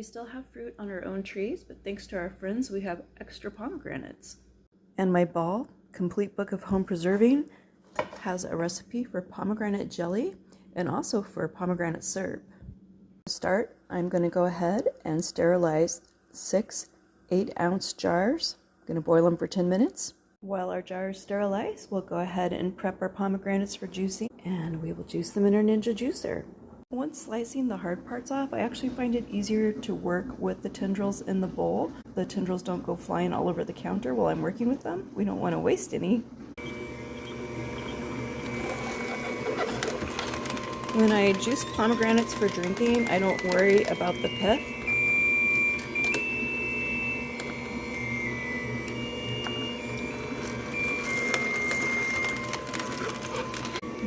still have fruit on our own trees, but thanks to our friends, we have extra pomegranates. And my ball, Complete Book of Home Preserving, has a recipe for pomegranate jelly and also for pomegranate syrup. To start, I'm going to go ahead and sterilize 6 8-ounce jars. I'm going to boil them for 10 minutes. While our jars sterilize, we'll go ahead and prep our pomegranates for juicing, and we will juice them in our Ninja juicer. Once slicing the hard parts off, I actually find it easier to work with the tendrils in the bowl. The tendrils don't go flying all over the counter while I'm working with them. We don't want to waste any. When I juice pomegranates for drinking, I don't worry about the pith.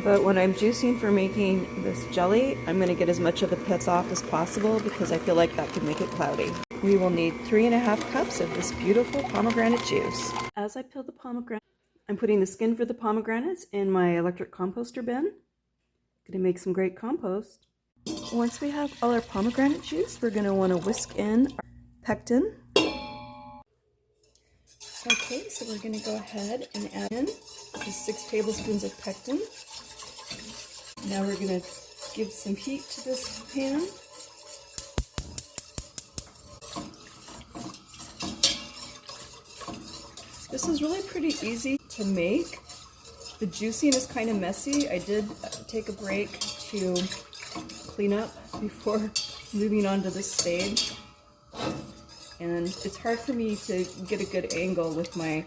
But when I'm juicing for making this jelly, I'm going to get as much of the pith off as possible because I feel like that could make it cloudy. We will need 3½ cups of this beautiful pomegranate juice. As I peel the pomegranate, I'm putting the skin for the pomegranates in my electric composter bin. Gonna make some great compost. Once we have all our pomegranate juice, we're gonna want to whisk in our pectin. Okay, so we're gonna go ahead and add in just 6 tablespoons of pectin. Now we're gonna give some heat to this pan. This is really pretty easy to make. The juicing is kind of messy. I did take a break to clean up before moving on to this stage. And it's hard for me to get a good angle with my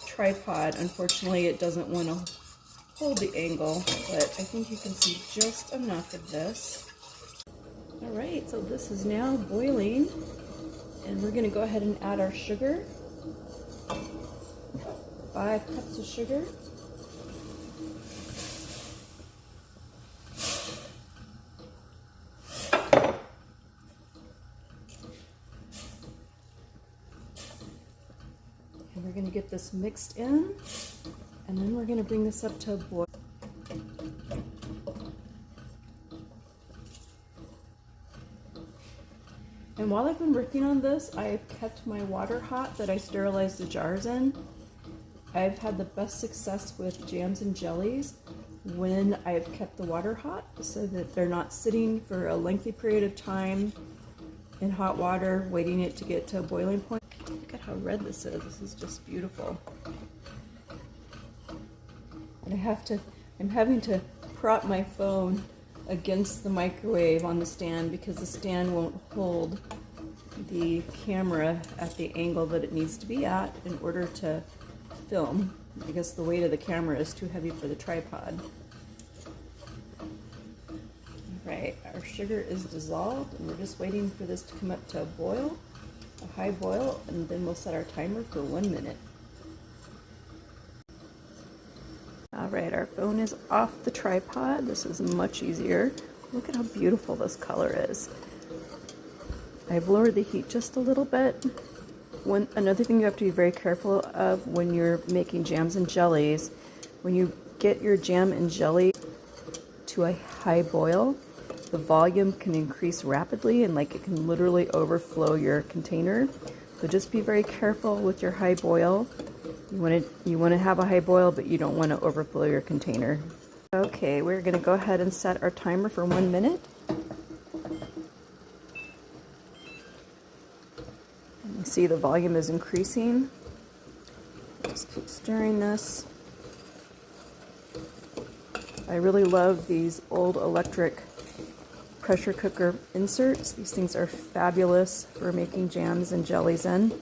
tripod. Unfortunately, it doesn't want to hold the angle, but I think you can see just enough of this. All right, so this is now boiling, and we're gonna go ahead and add our sugar. 5 cups of sugar. And we're going to get this mixed in, and then we're going to bring this up to a boil. And while I've been working on this, I've kept my water hot that I sterilized the jars in. I've had the best success with jams and jellies when I've kept the water hot so that they're not sitting for a lengthy period of time in hot water waiting it to get to a boiling point. Look at how red this is. This is just beautiful. And I'm having to prop my phone against the microwave on the stand because the stand won't hold the camera at the angle that it needs to be at in order to film. I guess the weight of the camera is too heavy for the tripod. Right, our sugar is dissolved and we're just waiting for this to come up to a boil, a high boil, and then we'll set our timer for 1 minute. All right, our phone is off the tripod. This is much easier. Look at how beautiful this color is. I've lowered the heat just a little bit. Another thing you have to be very careful of when you're making jams and jellies, when you get your jam and jelly to a high boil, the volume can increase rapidly and it can literally overflow your container. So just be very careful with your high boil. You want to have a high boil, but you don't want to overflow your container. Okay, we're going to go ahead and set our timer for 1 minute. You see the volume is increasing. Just keep stirring this. I really love these old electric pressure cooker inserts. These things are fabulous for making jams and jellies in.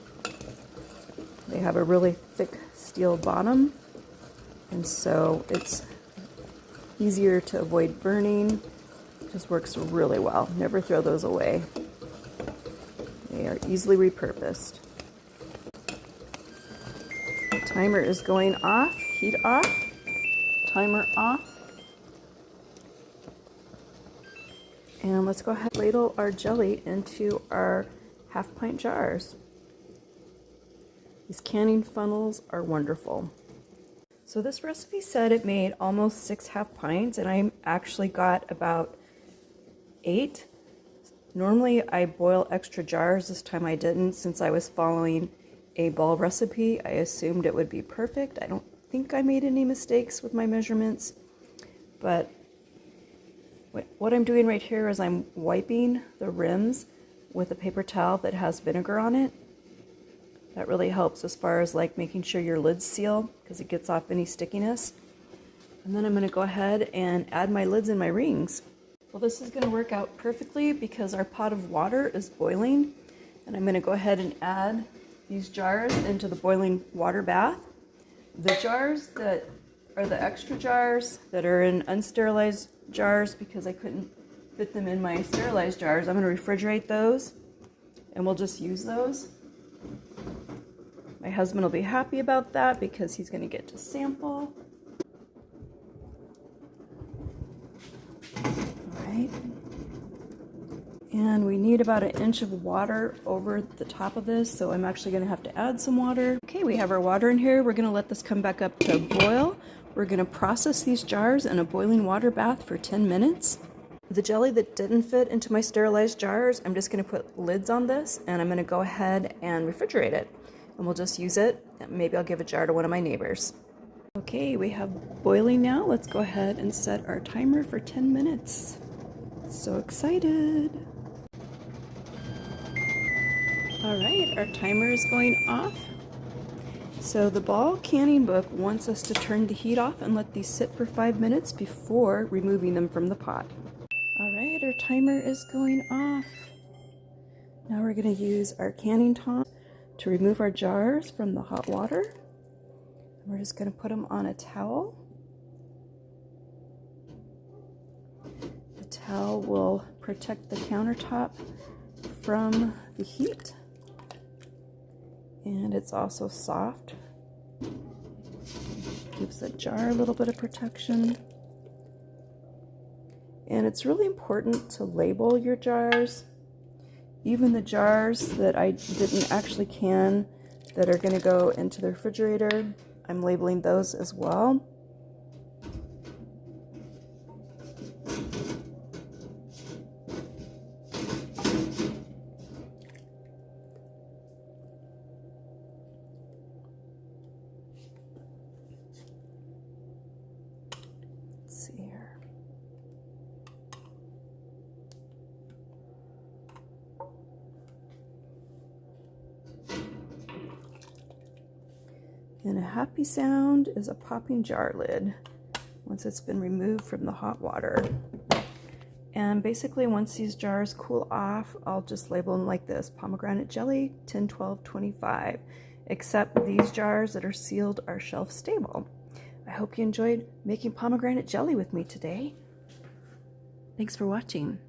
They have a really thick steel bottom, and so it's easier to avoid burning. It just works really well. Never throw those away. They are easily repurposed. The timer is going off, heat off, timer off. And let's go ahead and ladle our jelly into our half-pint jars. These canning funnels are wonderful. So this recipe said it made almost 6 half pints, and I actually got about 8. Normally I boil extra jars. This time I didn't, since I was following a ball recipe. I assumed it would be perfect. I don't think I made any mistakes with my measurements, but what I'm doing right here is I'm wiping the rims with a paper towel that has vinegar on it. That really helps as far as like making sure your lids seal, because it gets off any stickiness. And then I'm going to go ahead and add my lids and my rings. Well, this is going to work out perfectly because our pot of water is boiling, and I'm going to go ahead and add these jars into the boiling water bath. The jars that are the extra jars that are in unsterilized jars, because I couldn't fit them in my sterilized jars, I'm going to refrigerate those and we'll just use those. My husband will be happy about that because he's going to get to sample. Alright. And we need about 1 inch of water over the top of this, so I'm actually going to have to add some water. Okay, we have our water in here. We're going to let this come back up to boil. We're going to process these jars in a boiling water bath for 10 minutes. The jelly that didn't fit into my sterilized jars, I'm just going to put lids on this, and I'm going to go ahead and refrigerate it. And we'll just use it. Maybe I'll give a jar to one of my neighbors. Okay, we have boiling now. Let's go ahead and set our timer for 10 minutes. So excited. All right, our timer is going off. So the ball canning book wants us to turn the heat off and let these sit for 5 minutes before removing them from the pot. All right, our timer is going off. Now we're going to use our canning tongs to remove our jars from the hot water. We're just going to put them on a towel. The towel will protect the countertop from the heat, and it's also soft. Gives the jar a little bit of protection. And it's really important to label your jars. Even the jars that I didn't actually can that are going to go into the refrigerator, I'm labeling those as well. Let's see here. And a happy sound is a popping jar lid once it's been removed from the hot water. And basically once these jars cool off, I'll just label them like this: pomegranate jelly, 10, 12, 25. Except these jars that are sealed are shelf stable. I hope you enjoyed making pomegranate jelly with me today. Thanks for watching.